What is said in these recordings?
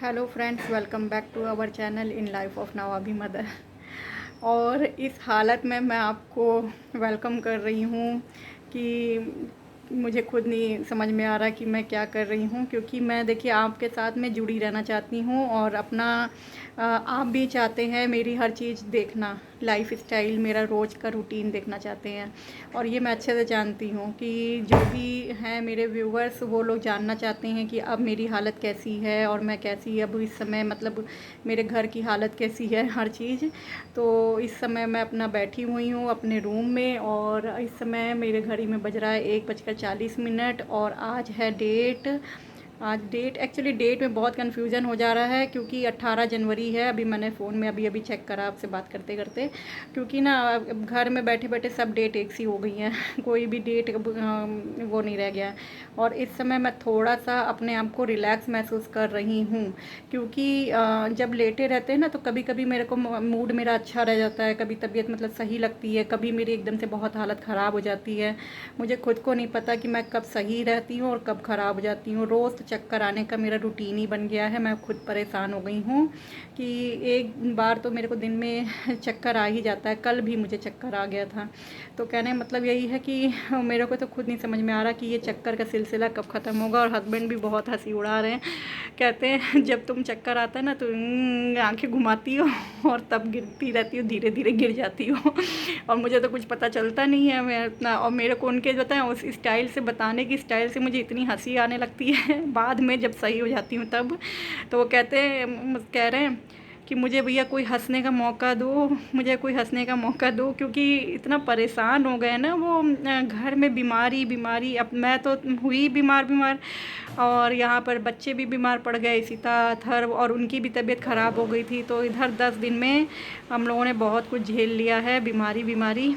Hello friends, welcome back to our channel in life of Nawabi mother. और इस हालत में मैं आपको वेलकम कर रही हूँ कि मुझे खुद नहीं समझ में आ रहा कि मैं क्या कर रही हूँ, क्योंकि मैं देखिए आपके साथ में जुड़ी रहना चाहती हूँ और अपना आप भी चाहते हैं मेरी हर चीज़ देखना, लाइफ स्टाइल मेरा रोज़ का रूटीन देखना चाहते हैं। और ये मैं अच्छे से जानती हूँ कि जो भी हैं मेरे व्यूवर्स वो लोग जानना चाहते हैं कि अब मेरी हालत कैसी है और मैं कैसी अब इस समय, मतलब मेरे घर की हालत कैसी है, हर चीज़। तो इस समय मैं अपना बैठी हुई हूँ अपने रूम में और इस समय मेरे घड़ी में बज रहा है 1:40 और आज डेट एक्चुअली डेट में बहुत कन्फ्यूज़न हो जा रहा है, क्योंकि 18 जनवरी है। अभी मैंने फ़ोन में अभी चेक करा आपसे बात करते करते, क्योंकि ना अब घर में बैठे बैठे सब डेट एक सी हो गई हैं कोई भी डेट वो नहीं रह गया है। और इस समय मैं थोड़ा सा अपने आप को रिलैक्स महसूस कर रही हूँ, क्योंकि जब लेटे रहते हैं ना तो कभी कभी मेरे को मूड मेरा अच्छा रह जाता है, कभी तबीयत मतलब सही लगती है, कभी मेरी एकदम से बहुत हालत ख़राब हो जाती है। मुझे खुद को नहीं पता कि मैं कब सही रहती हूँ और कब ख़राब हो जाती हूँ। रोज़ तो चक्कर आने का मेरा रूटीन ही बन गया है। मैं खुद परेशान हो गई हूँ कि एक बार तो मेरे को दिन में चक्कर आ ही जाता है। कल भी मुझे चक्कर आ गया था। तो कहने मतलब यही है कि मेरे को तो खुद नहीं समझ में आ रहा कि ये चक्कर का सिलसिला कब ख़त्म होगा। और हस्बैंड भी बहुत हंसी उड़ा रहे हैं, कहते हैं जब तुम चक्कर आता है ना तो आंखें घुमाती हो और तब गिरती रहती हो, धीरे धीरे गिर जाती हो और मुझे तो कुछ पता चलता नहीं है। मैं इतना, और मेरे को उनके बताएं उस स्टाइल से बताने की स्टाइल से मुझे इतनी हंसी आने लगती है बाद में जब सही हो जाती हूँ तब। तो वो कह रहे हैं कि मुझे भैया कोई हंसने का मौका दो, मुझे कोई हंसने का मौका दो, क्योंकि इतना परेशान हो गए ना वो घर में बीमारी बीमारी। अब मैं तो हुई बीमार बीमार और यहाँ पर बच्चे भी बीमार पड़ गए, सीता अथर्व, और उनकी भी तबीयत ख़राब हो गई थी। तो इधर 10 दिन में हम लोगों ने बहुत कुछ झेल लिया है, बीमारी बीमारी।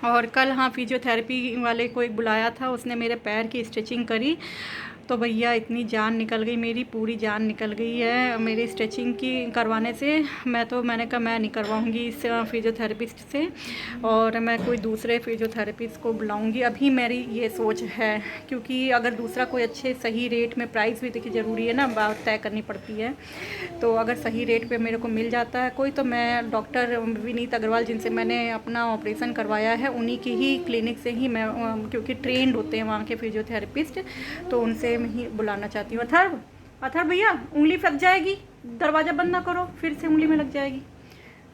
और कल हाँ फिजियोथेरेपी वाले को एक बुलाया था, उसने मेरे पैर की स्ट्रेचिंग करी तो भैया इतनी जान निकल गई, मेरी पूरी जान निकल गई है मेरी स्ट्रेचिंग की करवाने से। मैंने कहा मैं नहीं करवाऊँगी इस फिजियोथेरेपिस्ट से, और मैं कोई दूसरे फिजियोथेरेपिस्ट को बुलाऊँगी। अभी मेरी ये सोच है, क्योंकि अगर दूसरा कोई अच्छे सही रेट में, प्राइस भी देखिए ज़रूरी है ना, बात तय करनी पड़ती है। तो अगर सही रेट पे मेरे को मिल जाता है कोई, तो मैं डॉक्टर विनीत अग्रवाल जिनसे मैंने अपना ऑपरेशन करवाया है उन्हीं की ही क्लिनिक से ही मैं, क्योंकि ट्रेंड होते हैं वहाँ के फिजियोथेरेपिस्ट, तो उनसे मैं ही बुलाना चाहती हूँ। अथर्व, अथर्व भैया उंगली फंस जाएगी, दरवाज़ा बंद ना करो फिर से उंगली में लग जाएगी।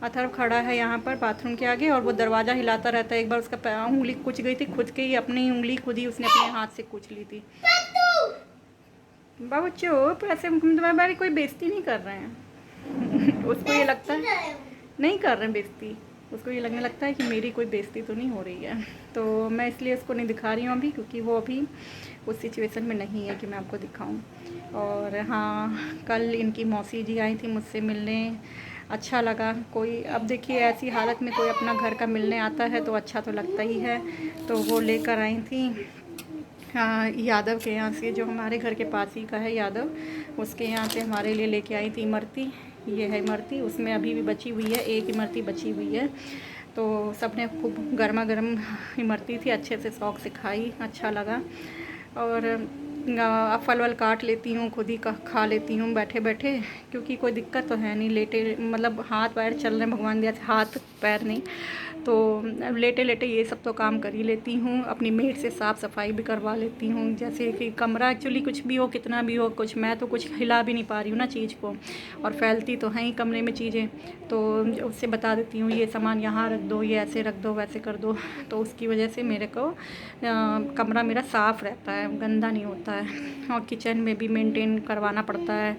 अथर्व खड़ा है यहाँ पर बाथरूम के आगे और वो दरवाज़ा हिलाता रहता है। एक बार उसका उंगली कुच गई थी, खुद के ही अपनी उंगली खुद ही उसने अपने हाथ से कुच ली थी। बाबू चुप, ऐसे तुम्हारी कोई बेइज्जती नहीं कर रहे हैं उसको ये लगता है नहीं कर रहे हैं बेइज्जती, उसको ये लगने लगता है कि मेरी कोई बेइज्जती तो नहीं हो रही है। तो मैं इसलिए उसको नहीं दिखा रही हूँ अभी, क्योंकि वो अभी उस सिचुएशन में नहीं है कि मैं आपको दिखाऊं। और हाँ, कल इनकी मौसी जी आई थी मुझसे मिलने, अच्छा लगा। कोई अब देखिए ऐसी हालत में कोई अपना घर का मिलने आता है तो अच्छा तो लगता ही है। तो वो लेकर आई थी हाँ, यादव के यहाँ से, जो हमारे घर के पास ही का है यादव, उसके यहाँ से हमारे लिए लेके आई थी इमरती। ये है इमरती, उसमें अभी भी बची हुई है, एक इमरती बची हुई है। तो सबने खूब गर्मा गर्म इमरती थी, अच्छे से शौक से खाई, अच्छा लगा। और फल वल काट लेती हूँ, खुद ही खा लेती हूँ बैठे बैठे, क्योंकि कोई दिक्कत तो है नहीं। लेटे मतलब हाथ पैर चल रहे हैं, भगवान दिया हाथ पैर नहीं, तो लेटे लेटे ये सब तो काम कर ही लेती हूँ। अपनी मेड से साफ़ सफाई भी करवा लेती हूँ, जैसे कि कमरा एक्चुअली कुछ भी हो, कितना भी हो, कुछ मैं तो कुछ हिला भी नहीं पा रही हूँ ना चीज़ को, और फैलती तो हैं ही कमरे में चीज़ें। तो उससे बता देती हूँ ये सामान यहाँ रख दो, ये ऐसे रख दो, वैसे कर दो। तो उसकी वजह से मेरे को कमरा मेरा साफ़ रहता है, गंदा नहीं होता है। और किचन में भी मेंटेन करवाना पड़ता है।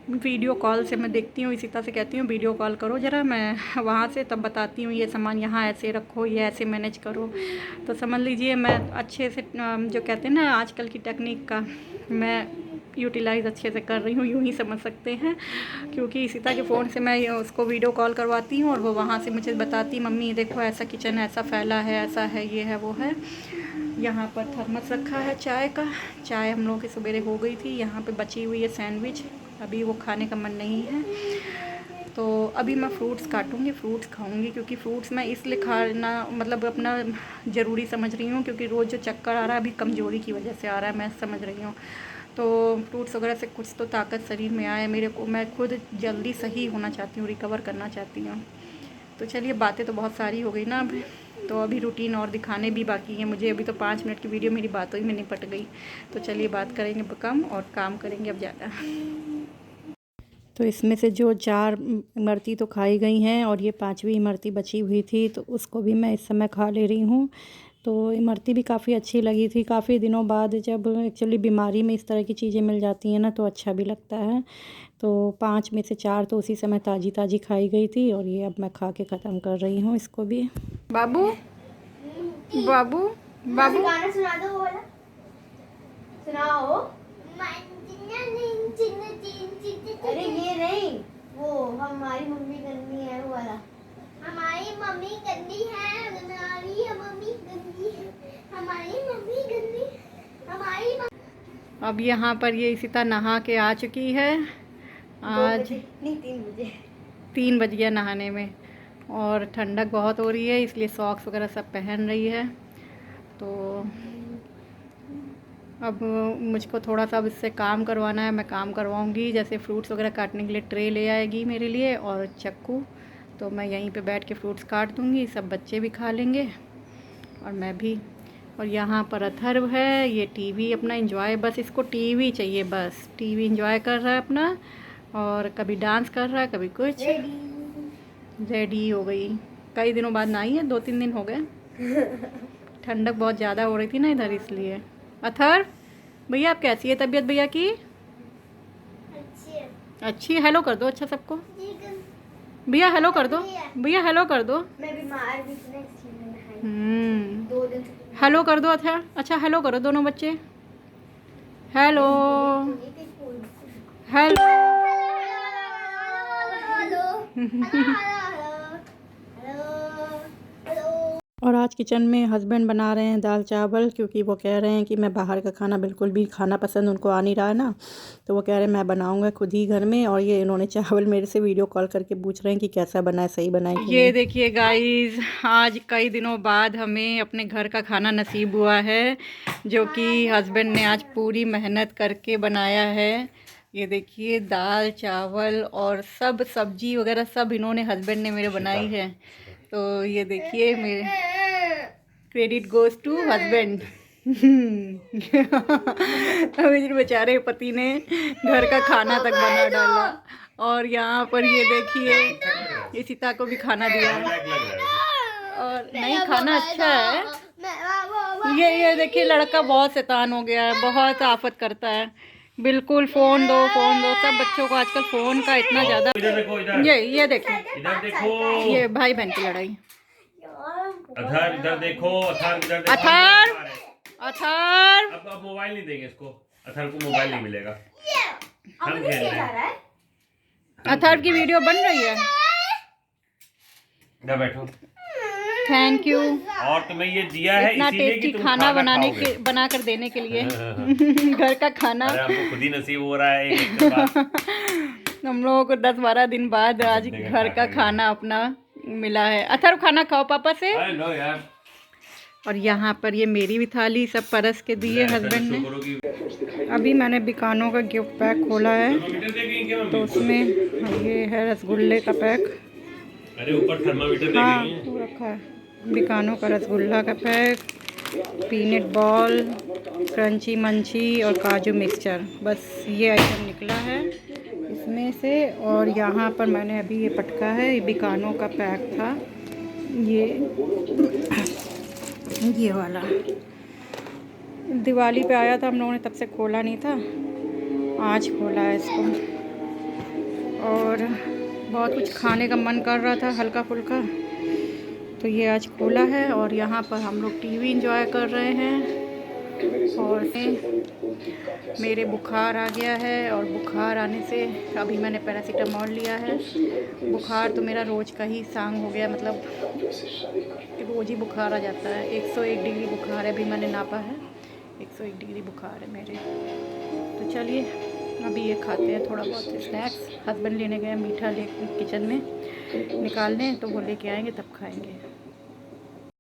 वीडियो कॉल से मैं देखती हूँ, इसी तरह से कहती हूँ वीडियो कॉल करो ज़रा, मैं वहाँ से तब बताती हूँ ये सामान यहाँ ऐसे रखो, ये ऐसे मैनेज करो। तो समझ लीजिए मैं अच्छे से जो कहते हैं ना आजकल की टेक्निक का मैं यूटिलाइज़ अच्छे से कर रही हूँ, यूँ ही समझ सकते हैं। क्योंकि सीता के फ़ोन से मैं उसको वीडियो कॉल करवाती हूँ और वो वहाँ से मुझे बताती, मम्मी देखो ऐसा किचन ऐसा फैला है, ऐसा है, ये है, वो है। यहाँ पर थर्मस रखा है चाय का, चाय हम लोगों की सवेरे हो गई थी। यहाँ पे बची हुई है सैंडविच, अभी वो खाने का मन नहीं है। तो अभी मैं फ्रूट्स काटूँगी, फ्रूट्स खाऊँगी, क्योंकि फ्रूट्स मैं इसलिए खाना मतलब अपना ज़रूरी समझ रही हूँ, क्योंकि रोज़ जो चक्कर आ रहा है अभी कमज़ोरी की वजह से आ रहा है, मैं समझ रही हूँ। तो फ्रूट्स वगैरह से कुछ तो ताकत शरीर में आए मेरे को। मैं खुद जल्दी सही होना चाहती हूँ, रिकवर करना चाहती हूँ। तो चलिए, बातें तो बहुत सारी हो गई ना अब, तो अभी रूटीन और दिखाने भी बाकी हैं मुझे। अभी तो 5 मिनट की वीडियो मेरी बातों ही में निपट गई। तो चलिए, बात करेंगे कम और काम करेंगे अब ज़्यादा। तो इसमें से जो 4 इमरती तो खाई गई हैं और ये 5वीं इमरती बची हुई थी, तो उसको भी मैं इस समय खा ले रही हूँ। तो इमरती भी काफ़ी अच्छी लगी थी। काफ़ी दिनों बाद जब एक्चुअली बीमारी में इस तरह की चीज़ें मिल जाती हैं ना, तो अच्छा भी लगता है। तो 5 में से 4 तो उसी समय ताज़ी ताज़ी खाई गई थी और ये अब मैं खा के ख़त्म कर रही हूँ इसको भी। बाबू बाबू बाबू गाना सुना दो, वो वाला सुनाओ। अरे ये नहीं, वो हमारी मम्मी गंदी है, वो वाला। हमारी मम्मी गंदी है, हमारी मम्मी गंदी है, हमारी मम्मी गंदी, हमारी। अब यहाँ पर ये इशिता नहा के आ चुकी है। आज नहीं, 3 बजे 3 बज गया नहाने में, और ठंडक बहुत हो रही है इसलिए सॉक्स वगैरह सब पहन रही है। तो अब मुझको थोड़ा सा अब इससे काम करवाना है, मैं काम करवाऊंगी। जैसे फ्रूट्स वगैरह काटने के लिए ट्रे ले आएगी मेरे लिए और चाकू, तो मैं यहीं पे बैठ के फ्रूट्स काट दूंगी। सब बच्चे भी खा लेंगे और मैं भी। और यहाँ पर अथर्व है, ये टीवी अपना एंजॉय, बस इसको टीवी चाहिए, बस टीवी एंजॉय कर रहा है अपना। और कभी डांस कर रहा है, कभी कुछ। रेडी हो गई, कई दिनों बाद नहाई है, 2-3 दिन हो गए। ठंडक बहुत ज़्यादा हो रही थी ना इधर, इसलिए। अथर्व भैया, आप कैसी है तबीयत भैया की? अच्छी। हेलो कर दो अच्छा सबको। भैया हेलो कर दो, भैया हेलो कर दो। मैं बीमार भी थी ना, इसलिए मैं 2 दिन से। हेलो कर दो अच्छा हेलो करो दोनों बच्चे। Hello hello. और आज किचन में हस्बैंड बना रहे हैं दाल चावल, क्योंकि वो कह रहे हैं कि मैं बाहर का खाना बिल्कुल भी खाना पसंद उनको आ नहीं रहा है ना, तो वो कह रहे हैं मैं बनाऊंगा खुद ही घर में। और ये इन्होंने चावल मेरे से वीडियो कॉल करके पूछ रहे हैं कि कैसा बना है, सही बना है कि ये नहीं। देखिए गाइस, आज कई दिनों बाद हमें अपने घर का खाना नसीब हुआ है, जो कि हस्बैंड ने आज पूरी मेहनत करके बनाया है। ये देखिए, दाल चावल और सब सब्जी वगैरह सब इन्होंने, हस्बैंड ने मेरे बनाई है। तो ये देखिए, मेरे क्रेडिट गोज टू हस्बैंड। मेरे बेचारे पति ने घर का खाना तक बना डाला। और यहाँ पर ये देखिए, ये सीता को भी खाना दिया। और नहीं, खाना अच्छा है। ये देखिए, लड़का बहुत शैतान हो गया है, बहुत आफत करता है। बिल्कुल फ़ोन दो फ़ोन दो, सब बच्चों को आजकल फ़ोन का इतना ज़्यादा। ये देखो, इधर देखो, ये भाई बहन की लड़ाई। अथर इधर देखो, अथर इधर देखो। अथर अब मोबाइल नहीं देंगे इसको, अथर को मोबाइल नहीं मिलेगा। हम खेल रहे हैं। अथर की वीडियो बन रही है। इधर बैठो। Thank you. और तुम्हें ये दिया है इतना इसीलिए टेस्टी कि तुम खाना खाओगे। बना कर देने के लिए। घर का खाना। अरे हमको खुद ही नसीब हो रहा है एक के बाद। हम लोगों को 10-12 दिन बाद आज घर का खाना अपना मिला है। अथर्व खाना खाओ पापा से। लो यार। और यहाँ पर ये मेरी भी थाली सब परस के दिए हस्बैंड ने। अभी मैंने बिकानो का गिफ्ट पैक खोला है, तो उसमें ये है रसगुल्ले का पैक। अरे ऊपर थर्मामीटर हाँ, वो रखा है। बिकानो का रसगुल्ला का पैक, पीनट बॉल, क्रंची मंची और काजू मिक्सचर, बस ये आइटम निकला है इसमें से। और यहाँ पर मैंने अभी ये पटका है, ये बिकानो का पैक था, ये वाला दिवाली पे आया था, हम लोगों ने तब से खोला नहीं था, आज खोला है इसको। और बहुत कुछ खाने का मन कर रहा था हल्का फुल्का, तो ये आज खोला है। और यहाँ पर हम लोग टीवी एंजॉय कर रहे हैं। और मेरे बुखार आ गया है, और बुखार आने से अभी मैंने पैरासीटामोल लिया है। बुखार तो मेरा रोज़ का ही सांग हो गया, मतलब रोज़ ही बुखार आ जाता है। 101 डिग्री बुखार है, अभी मैंने नापा है, 101 डिग्री बुखार है मेरे। तो चलिए अभी ये खाते हैं थोड़ा बहुत स्नैक्स। हस्बैंड लेने गए मीठा ले किचन में निकालने, तो वो लेके आएंगे तब खाएंगे।